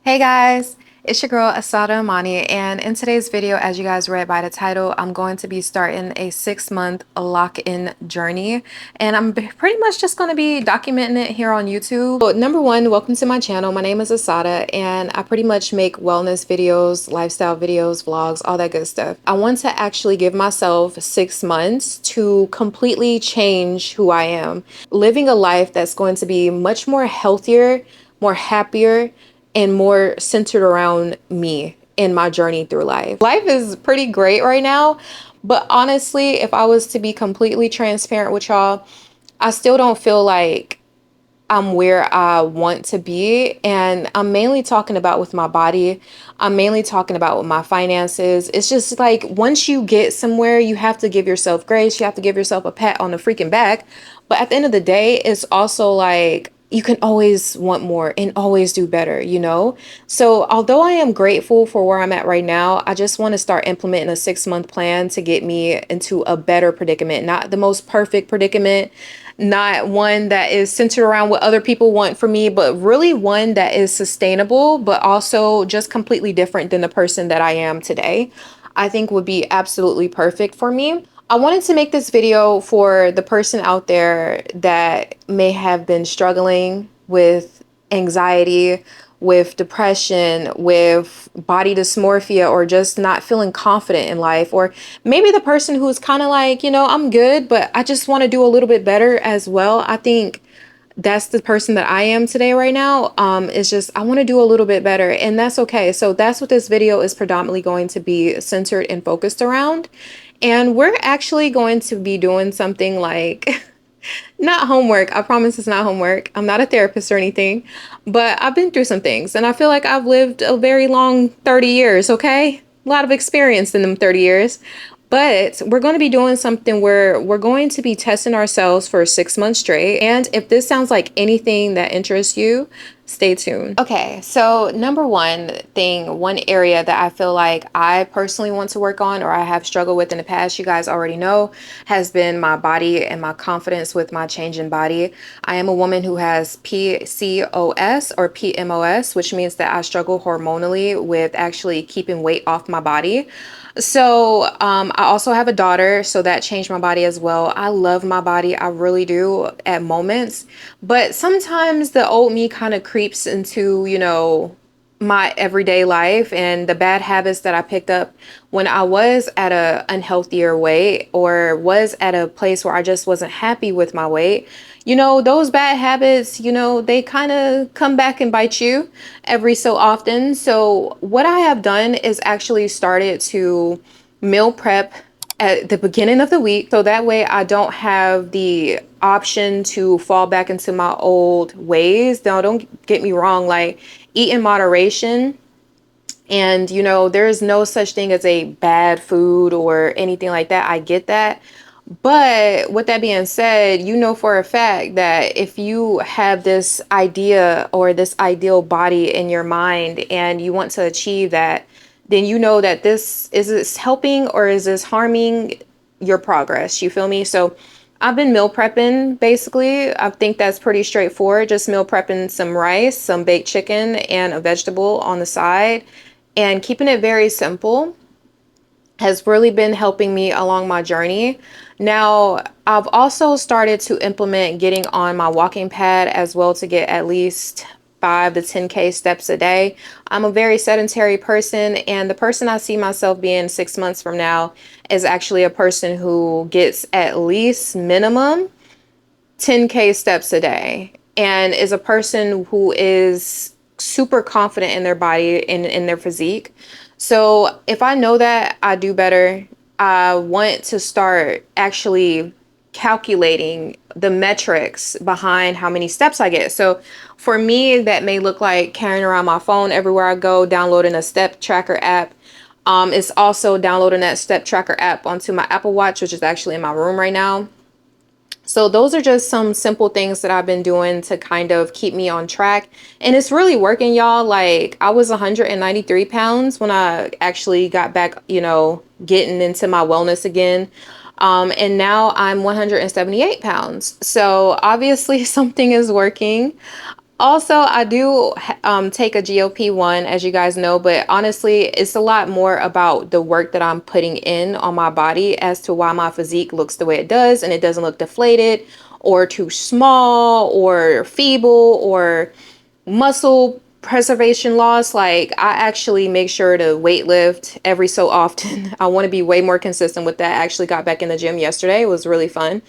Hey guys, it's your girl Assataamani, and in today's video, as you guys read by the title, I'm going to be starting a 6-month lock-in journey, and I'm pretty much just going to be documenting it here on YouTube. So, number one, welcome to my channel. My name is Asata, and I pretty much make wellness videos, lifestyle videos, vlogs, all that good stuff. I want to actually give myself 6 months to completely change who I am, living a life that's going to be much more healthier, more happier, and more centered around me in my journey through life. Life is pretty great right now, but honestly, if I was to be completely transparent with y'all, I still don't feel like I'm where I want to be. And I'm mainly talking about with my body. I'm mainly talking about with my finances. It's just like once you get somewhere, you have to give yourself grace. You have to give yourself a pat on the freaking back. But at the end of the day, it's also like you can always want more and always do better, you know? So although I am grateful for where I'm at right now, I just want to start implementing a 6-month plan to get me into a better predicament, not the most perfect predicament, not one that is centered around what other people want for me, but really one that is sustainable, but also just completely different than the person that I am today. I think would be absolutely perfect for me. I wanted to make this video for the person out there that may have been struggling with anxiety, with depression, with body dysmorphia, or just not feeling confident in life. Or maybe the person who's kind of like, I'm good, but I just want to do a little bit better as well. I think that's the person that I am today right now. It's just I want to do a little bit better, and that's okay. So that's what this video is predominantly going to be centered and focused around. And we're actually going to be doing something like not homework. I promise it's not homework. I'm not a therapist or anything, but I've been through some things and I feel like I've lived a very long 30 years, okay? A lot of experience in them 30 years. But we're going to be doing something where we're going to be testing ourselves for 6 months straight. And if this sounds like anything that interests you, stay tuned. Okay, so number one area that I feel like I personally want to work on or I have struggled with in the past, you guys already know, has been my body and my confidence with my change in body. I am a woman who has PCOS or PMOS, which means that I struggle hormonally with actually keeping weight off my body. So I also have a daughter, so that changed my body as well. I love my body, I really do at moments, but sometimes the old me kind of creeps into, my everyday life and the bad habits that I picked up when I was at a unhealthier weight or was at a place where I just wasn't happy with my weight. Those bad habits, they kind of come back and bite you every so often. So what I have done is actually started to meal prep at the beginning of the week. So that way I don't have the option to fall back into my old ways. Now, don't get me wrong, like eat in moderation. And, there is no such thing as a bad food or anything like that. I get that. But with that being said, for a fact that if you have this idea or this ideal body in your mind and you want to achieve that, then you know that this helping or is this harming your progress? You feel me? So I've been meal prepping basically. I think that's pretty straightforward. Just meal prepping some rice, some baked chicken, and a vegetable on the side, and keeping it very simple has really been helping me along my journey. Now, I've also started to implement getting on my walking pad as well to get at least 5 to 10K steps a day. I'm a very sedentary person, and the person I see myself being 6 months from now is actually a person who gets at least minimum 10K steps a day and is a person who is super confident in their body and in their physique. So if I know that I do better, I want to start actually calculating the metrics behind how many steps I get. So for me, that may look like carrying around my phone everywhere I go, downloading a step tracker app. It's also downloading that step tracker app onto my Apple Watch, which is actually in my room right now. So those are just some simple things that I've been doing to kind of keep me on track. And it's really working, y'all. Like I was 193 pounds when I actually got back, getting into my wellness again. And now I'm 178 pounds. So obviously something is working. Also, I do take a GLP-1, as you guys know, but honestly, it's a lot more about the work that I'm putting in on my body as to why my physique looks the way it does, and it doesn't look deflated or too small or feeble or muscle preservation loss. Like, I actually make sure to weight lift every so often. I want to be way more consistent with that. I actually got back in the gym yesterday. It was really fun.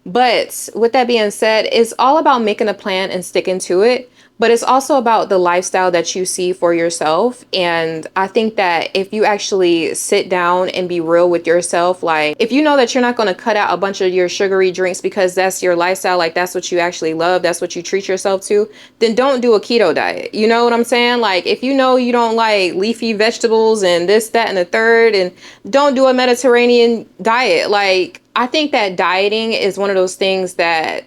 But with that being said, it's all about making a plan and sticking to it. But it's also about the lifestyle that you see for yourself. And I think that if you actually sit down and be real with yourself, like if you know that you're not going to cut out a bunch of your sugary drinks because that's your lifestyle, like that's what you actually love, that's what you treat yourself to, then don't do a keto diet. You know what I'm saying? Like if you know you don't like leafy vegetables and this, that, and the third, and don't do a Mediterranean diet. Like I think that dieting is one of those things that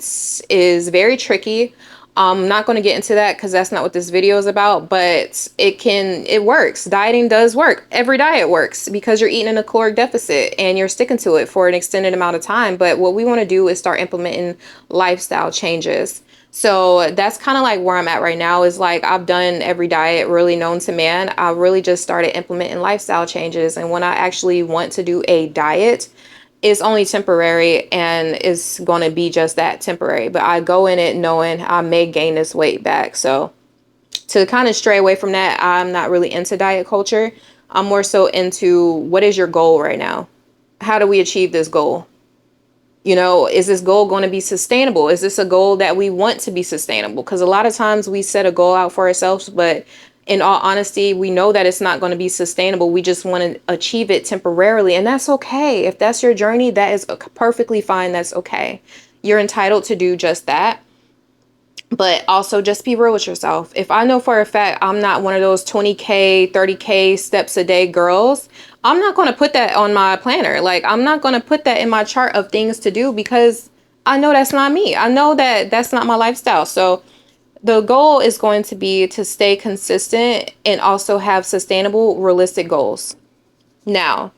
is very tricky. I'm not going to get into that because that's not what this video is about, but it works. Dieting does work. Every diet works because you're eating in a caloric deficit and you're sticking to it for an extended amount of time. But what we want to do is start implementing lifestyle changes. So that's kind of like where I'm at right now, is like I've done every diet really known to man. I really just started implementing lifestyle changes. And when I actually want to do a diet, it's only temporary and it's going to be just that, temporary. But I go in it knowing I may gain this weight back. So to kind of stray away from that, I'm not really into diet culture. I'm more so into, what is your goal right now? How do we achieve this goal? You know, is this goal going to be sustainable? Is this a goal that we want to be sustainable? Because a lot of times we set a goal out for ourselves, but in all honesty, we know that it's not going to be sustainable. We just want to achieve it temporarily. And that's okay. If that's your journey, that is perfectly fine. That's okay. You're entitled to do just that. But also just be real with yourself. If I know for a fact I'm not one of those 20K, 30K steps a day girls, I'm not going to put that on my planner. Like, I'm not going to put that in my chart of things to do because I know that's not me. I know that that's not my lifestyle. So the goal is going to be to stay consistent and also have sustainable, realistic goals. Now,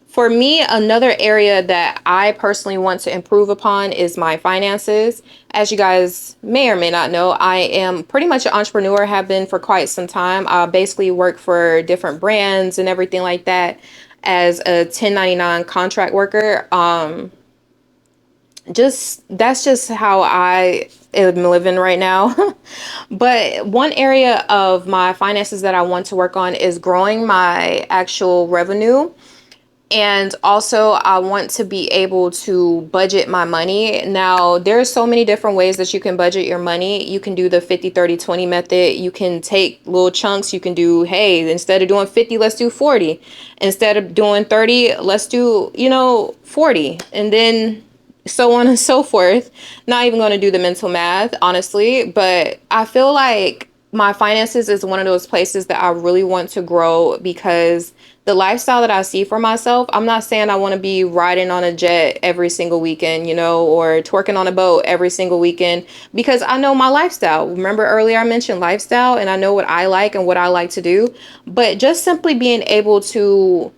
for me, another area that I personally want to improve upon is my finances. As you guys may or may not know, I am pretty much an entrepreneur, have been for quite some time. I basically work for different brands and everything like that as a 1099 contract worker. Just that's just how I am living right now. But one area of my finances that I want to work on is growing my actual revenue. And also, I want to be able to budget my money. Now, there's so many different ways that you can budget your money. You can do the 50-30-20 method. You can take little chunks. You can do, hey, instead of doing 50, let's do 40. Instead of doing 30, let's do, 40. And then so on and so forth. Not even going to do the mental math, honestly, but I feel like my finances is one of those places that I really want to grow because the lifestyle that I see for myself, I'm not saying I want to be riding on a jet every single weekend, or twerking on a boat every single weekend, because I know my lifestyle. Remember earlier I mentioned lifestyle, and I know what I like and what I like to do, but just simply being able to,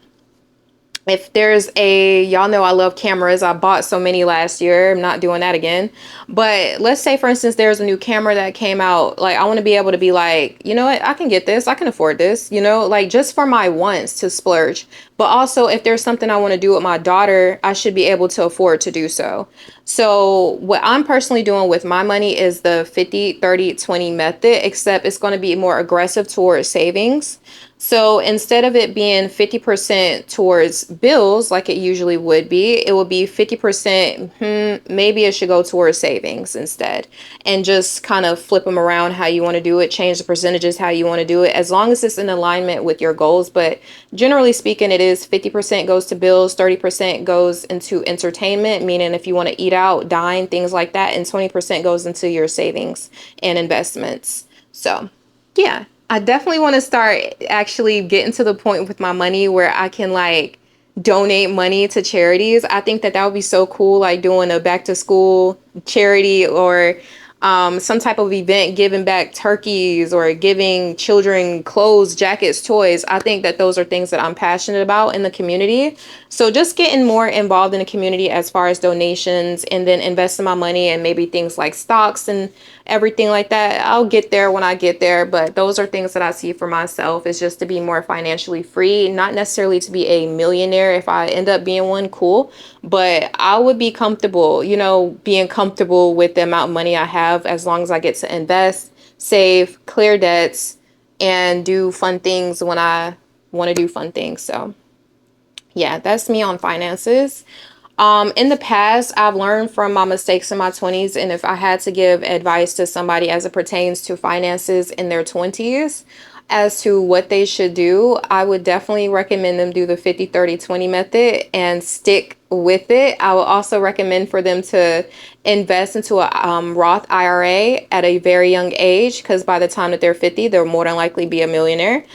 if there's y'all know I love cameras. I bought so many last year. I'm not doing that again. But let's say, for instance, there's a new camera that came out. Like, I want to be able to be like, you know what? I can get this. I can afford this, like just for my wants to splurge. But also, if there's something I want to do with my daughter, I should be able to afford to do so. So what I'm personally doing with my money is the 50-30-20 method, except it's going to be more aggressive towards savings. So instead of it being 50% towards bills like it usually would be, it will be 50%, maybe it should go towards savings instead. And just kind of flip them around how you want to do it, change the percentages how you want to do it, as long as it's in alignment with your goals. But generally speaking, it is 50% goes to bills, 30% goes into entertainment, meaning if you want to eat out, dine, things like that, and 20% goes into your savings and investments. So yeah, I definitely want to start actually getting to the point with my money where I can like donate money to charities. I think that would be so cool, like doing a back to school charity, or some type of event, giving back turkeys or giving children clothes, jackets, toys. I think that those are things that I'm passionate about in the community. So just getting more involved in the community as far as donations, and then investing my money in maybe things like stocks and everything like that. I'll get there when I get there, but those are things that I see for myself, is just to be more financially free, not necessarily to be a millionaire. If I end up being one, cool, but I would be comfortable, you know, being comfortable with the amount of money I have, as long as I get to invest, save, clear debts, and do fun things when I want to do fun things. So yeah, that's me on finances. In the past, I've learned from my mistakes in my 20s, and if I had to give advice to somebody as it pertains to finances in their 20s as to what they should do, I would definitely recommend them do the 50-30-20 method and stick with it. I would also recommend for them to invest into a Roth IRA at a very young age, because by the time that they're 50, they'll more than likely be a millionaire.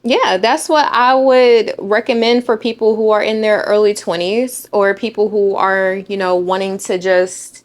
Yeah, that's what I would recommend for people who are in their early 20s, or people who are, you know, wanting to just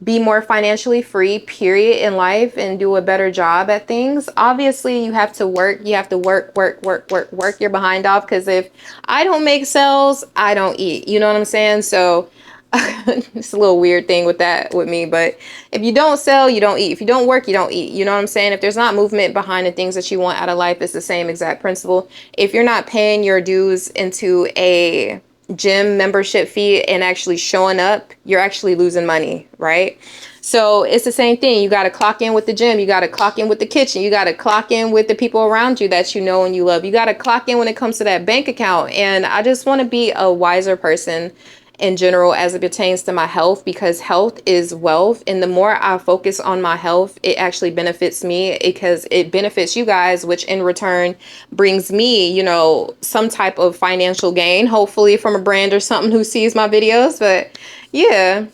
be more financially free, period, in life, and do a better job at things. Obviously, you have to work. You have to work your behind off, because if I don't make sales, I don't eat. You know what I'm saying? So it's a little weird thing with that with me, but if you don't sell, you don't eat. If you don't work, you don't eat. You know what I'm saying? If there's not movement behind the things that you want out of life, it's the same exact principle. If you're not paying your dues into a gym membership fee and actually showing up, you're actually losing money, right? So it's the same thing. You got to clock in with the gym. You got to clock in with the kitchen. You got to clock in with the people around you that you know and you love. You got to clock in when it comes to that bank account. And I just want to be a wiser person in general as it pertains to my health, because health is wealth. And the more I focus on my health, it actually benefits me, because it benefits you guys, which in return brings me, you know, some type of financial gain, hopefully from a brand or something who sees my videos. But yeah,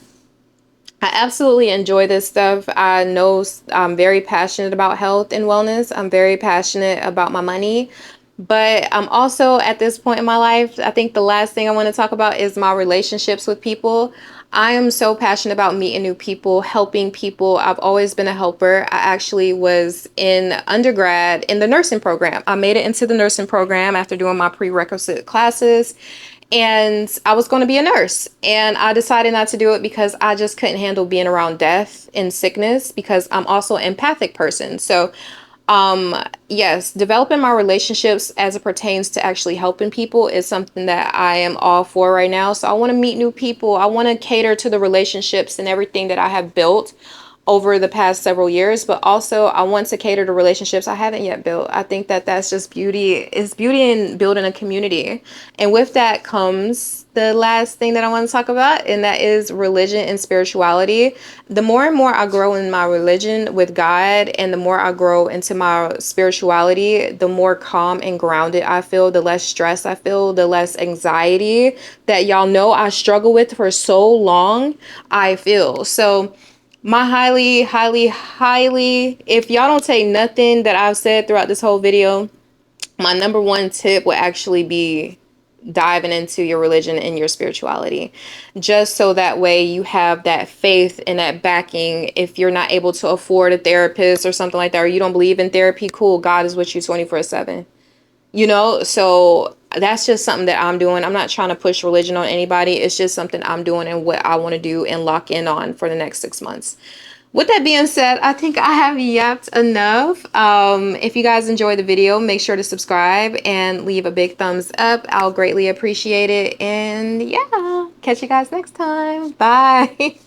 I absolutely enjoy this stuff. I know I'm very passionate about health and wellness. I'm very passionate about my money. But I'm also at this point in my life, I think the last thing I want to talk about is my relationships with people. I am so passionate about meeting new people, helping people. I've always been a helper. I actually was in undergrad in the nursing program. I made it into the nursing program after doing my prerequisite classes. And I was going to be a nurse, and I decided not to do it because I just couldn't handle being around death and sickness, because I'm also an empathic person. So yes, developing my relationships as it pertains to actually helping people is something that I am all for right now. So I want to meet new people. I want to cater to the relationships and everything that I have built over the past several years, but also I want to cater to relationships I haven't yet built. I think that that's just beauty. It's beauty in building a community. And with that comes the last thing that I want to talk about, and that is religion and spirituality. The more and more I grow in my religion with God, and the more I grow into my spirituality, the more calm and grounded I feel, the less stress I feel, the less anxiety that y'all know I struggle with for so long I feel. So my highly, if y'all don't take nothing that I've said throughout this whole video, my number one tip would actually be diving into your religion and your spirituality, just so that way you have that faith and that backing. If you're not able to afford a therapist or something like that, or you don't believe in therapy, cool, God is with you 24/7. You know, so that's just something that I'm doing. I'm not trying to push religion on anybody. It's just something I'm doing and what I want to do and lock in on for the next 6 months. With that being said, I think I have yapped enough. If you guys enjoyed the video, make sure to subscribe and leave a big thumbs up. I'll greatly appreciate it. And yeah, catch you guys next time. Bye.